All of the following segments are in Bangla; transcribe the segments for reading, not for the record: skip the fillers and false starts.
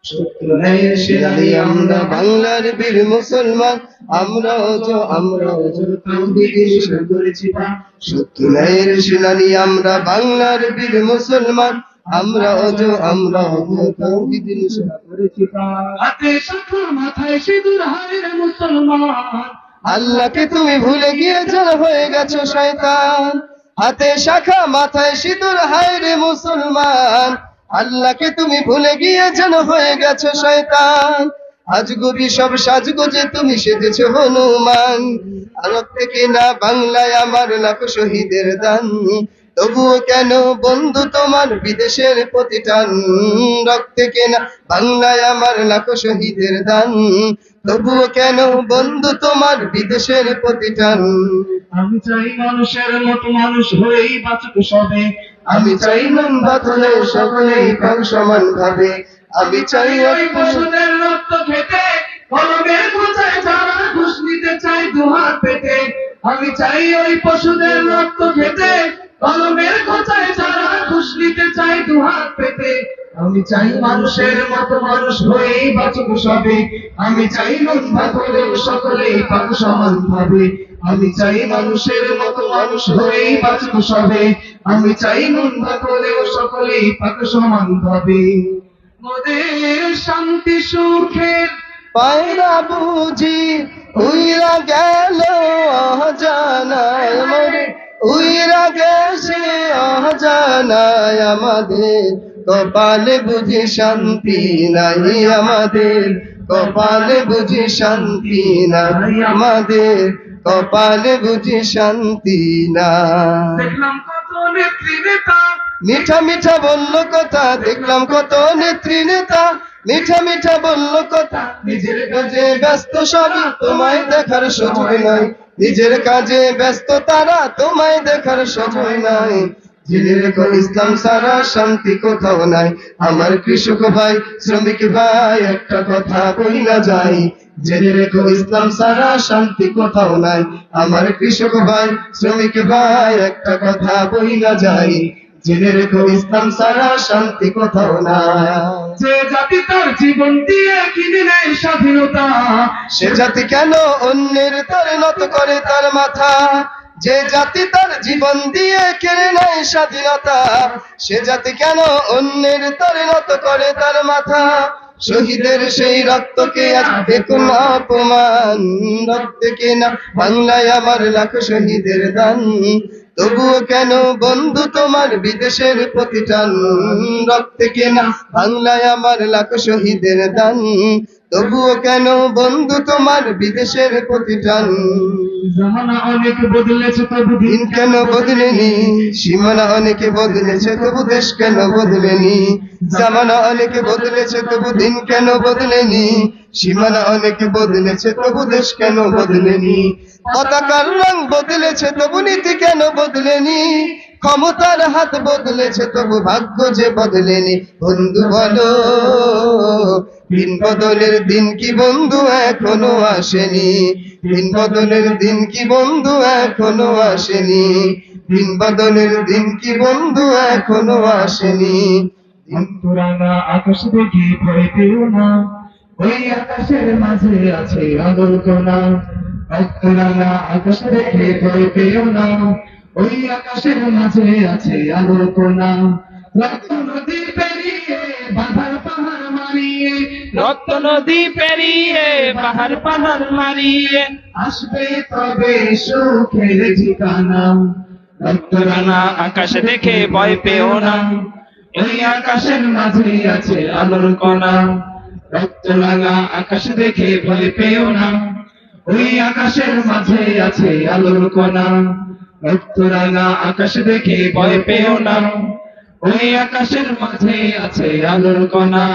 সত্য ন্যায়ের সেনানি আমরা বাংলার বীর মুসলমান, আমরাও তাওহীদের শুরু করেছি তা। সত্য ন্যায়ের সেনানি আমরা বাংলার বীর মুসলমান, আমরাও তাওহীদের শুরু করেছি তা। হাতে শাখা মাথায় সিঁদুর হায় রে মুসলমান, আল্লাহকে তুমি ভুলে গিয়ে যেন হয়ে গেছো শয়তান। হাতে শাখা মাথায় সিঁদুর হায় রে মুসলমান, আল্লাহকে তুমি ভুলে গিয়ে যেন হয়ে গেছো শয়তান। আজগুবি সব সাজগোজে তুমি সেজেছো হনুমান, আরব থেকে না বাংলায় আমার লাখো শহীদের দান। তবুও কেন বন্ধু তোমার বিদেশের প্রতি টান, রক্তে কেনা বাংলায় আমার লাখো শহীদের দান। তবুও কেন বন্ধু তোমার বিদেশের প্রতি টান। আমি চাই মানুষের মতো মানুষ হয়েই বাঁচুক সবে, আমি চাই মন বাতলে সকলেই পাক সমান ভাবে। আমি চাই ওই পশুদের রক্ত খেতে কলমের বোঝায় যারা ঘুষ নিতে চায় দুহাত পেতে। আমি চাই ওই পশুদের রক্ত খেতে কলমের বোঝায় যারা ঘুষ নিতে চায় দুহাত পেতে। আমি চাই মানুষের মতো মানুষ হয়েই বাঁচুক সবে, আমি চাই মন বাতলে সকলেই পাক সমান ভাবে। আমি চাই মানুষের মতো মানুষ হয়েই বাঁচুক সবে, আমি চাই মন বাতলে সকলেই পাক সমান ভাবে। মোদের শান্তি সুখের পায়রা বুঝি উইরা গেল অজানায় মরে, উইরা গেছে অজানায় আমাদের। কপালে বুঝি শান্তি নাই আমাদের, কপালে বুঝি শান্তি নাই আমাদের, কপালে বুঝি শান্তি না। দেখলাম কত নেত্রী নেতা মিঠা মিঠা বললো কথা, দেখলাম কত নেত্রী নেতা মিঠা মিঠা বললো কথা। নিজের কাজে ব্যস্ত সবই তোমায় দেখার সুযোগ নাই, নিজের কাজে ব্যস্ত তারা তোমায় দেখার সুযোগ নাই। জেনে রেখো ইসলাম ছাড়া শান্তি কোথাও নাই, আমার কৃষক ভাই শ্রমিক ভাই একটা কথা বইলা যাই। জেনে রেখো ইসলাম ছাড়া শান্তি কোথাও নাই, আমার কৃষক ভাই শ্রমিক ভাই একটা কথা বইলা যাই। জেনে রেখো ইসলাম ছাড়া শান্তি কোথাও নাই। যে জাতি তার জীবন দিয়ে কিনে নেয় স্বাধীনতা, সে জাতি কেন অন্যের তরে নত করে তার মাথা। যে জাতি তার জীবন দিয়ে কেড়ে নেয় স্বাধীনতা, সে জাতি কেন অন্যের তরে নত করে তার মাথা। শহীদের সেই রক্তকে আজ দেখুন অপমান, রক্তে কেনা বাংলায় আমার লাখো শহীদের দান। তবুও কেন বন্ধু তোমার বিদেশের প্রতি টান, রক্তে কেনা বাংলায় আমার লাখো শহীদের দান। তবুও কেন বন্ধু তোমার বিদেশের প্রতি টান। জামানা অনেক বদলেছে তবু দিন কেন বদলেনি, সীমানা অনেকে বদলেছে তবু দেশ কেন বদলেনি। জামানা অনেকে বদলেছে তবু দিন কেন বদলেনি, সীমানা অনেকে বদলেছে তবু দেশ কেন বদলেনি। পতাকার রং বদলেছে তবু নীতি কেন বদলেনি, ক্ষমতার হাত বদলেছে তবু ভাগ্য যে বদলেনি। বন্ধু বলো দিন বদলের দিন কি বন্ধু এখনো আসেনি, দিন বদলের দিন কি বন্ধু এখনো আসেনি, দিন বদলের দিন কি বন্ধু এখনো আসেনি। অন্তরাঙা আকাশ দেখে ভয় পেও না, ওই আকাশের মাঝে আছে আলোর কণা। অন্তরাঙা আকাশ দেখে ভয় পেও না, ওই আকাশের মাঝে আছে আলোর কণা। রক্ত নদী পেরিয়ে বাধার পাহাড় মারিয়ে, রক্ত নদী পেরিয়ে পাহাড় পাহাড় মারিয়ে আসবে তবে সুখের ঠিকানা। রক্তরাঙা আকাশ দেখে ভয় পেও না, ওই আকাশের মাঝে আছে আলোর কণা। রক্তরাঙা আকাশ দেখে ভয় পেও না, ওই আকাশের মাঝে আছে আলোর কণা। রক্তরাঙা আকাশ দেখে ভয় পেও না, ওই আকাশের মাঝে আছে আলোর কণা।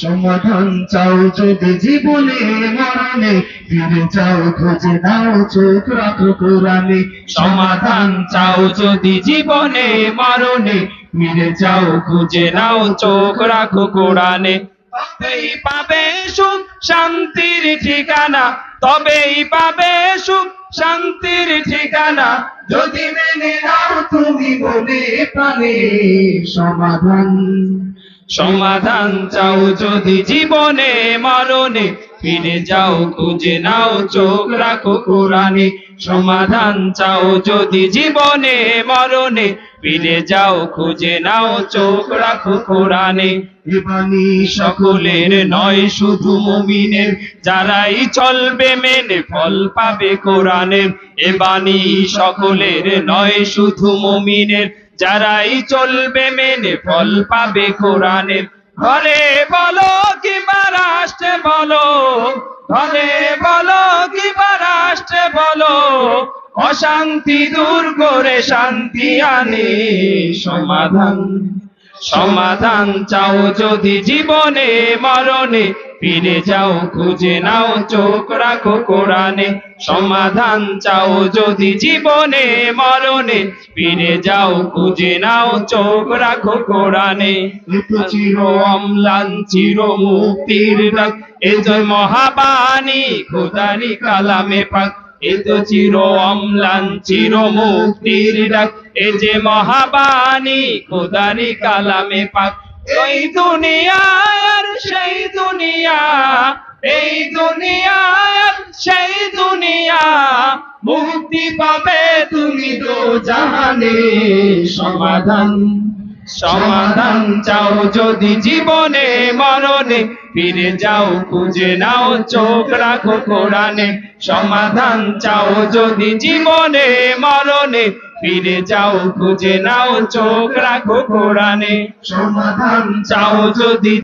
সমাধান চাও যদি জীবনে মরণে, ফিরে চাও খুঁজে নাও চোখ রাখো কোরআনে। সমাধান চাও যদি জীবনে মরণে, ফিরে চাও খুঁজে নাও চোখ রাখো কোরআনে। তবেই পাবে সুখ শান্তির ঠিকানা, তবেই পাবে সুখ শান্তির ঠিকানা। যদি মেনে নাও তুমি মনে প্রাণে সমাধান, সমাধান চাও যদি জীবনে মরণে ফিরে যাও খুঁজে নাও চোখ রাখো কোরআনে সমাধান চাও যদি জীবনে মরণে ফিরে যাও খুঁজে নাও চোখ রাখো কোরআনে এ বাণী সকলের নয় শুধু মুমিনের যারাই চলবে মেনে ফল পাবে কোরআনের এ বাণী সকলের নয় শুধু মুমিনের যারাই চলবে মেনে ফল পাবে কোরআনের ঘরে বলো কিংবা রাষ্ট্রে বলো ঘরে বলো কিংবা রাষ্ট্রে বলো অশান্তি দূর করে শান্তি আনে সমাধান সমাধান চাও যদি জীবনে মরণে ফিরে যাও খুঁজে নাও চোখ রাখো কোরআনে সমাধান চাও যদি জীবনে মরণে ফিরে যাও খুঁজে নাও চোখ রাখো কোরআনে চির অম্লান চির মুক্তির ডাক এ জয় মহাবাণী খোদারি কালামে পাক এ তো চির অম্লান চির মুক্তির ডাক এ যে মহাবাণী খোদারি কালামে পাক এই দুনিয়া আর সেই দুনিয়া এই দুনিয়া আর সেই দুনিয়া মুক্তি পাবে তুমি তো জাহানে সমাধান সমাধান চাও যদি জীবনে মরণে ফিরে যাও খুঁজে নাও চোখ রাখো কোরআনে সমাধান চাও যদি জীবনে মরণে ফিরে যাও খুঁজে নাও চোখ রাখো কোরআনে সমাধান চাও যদি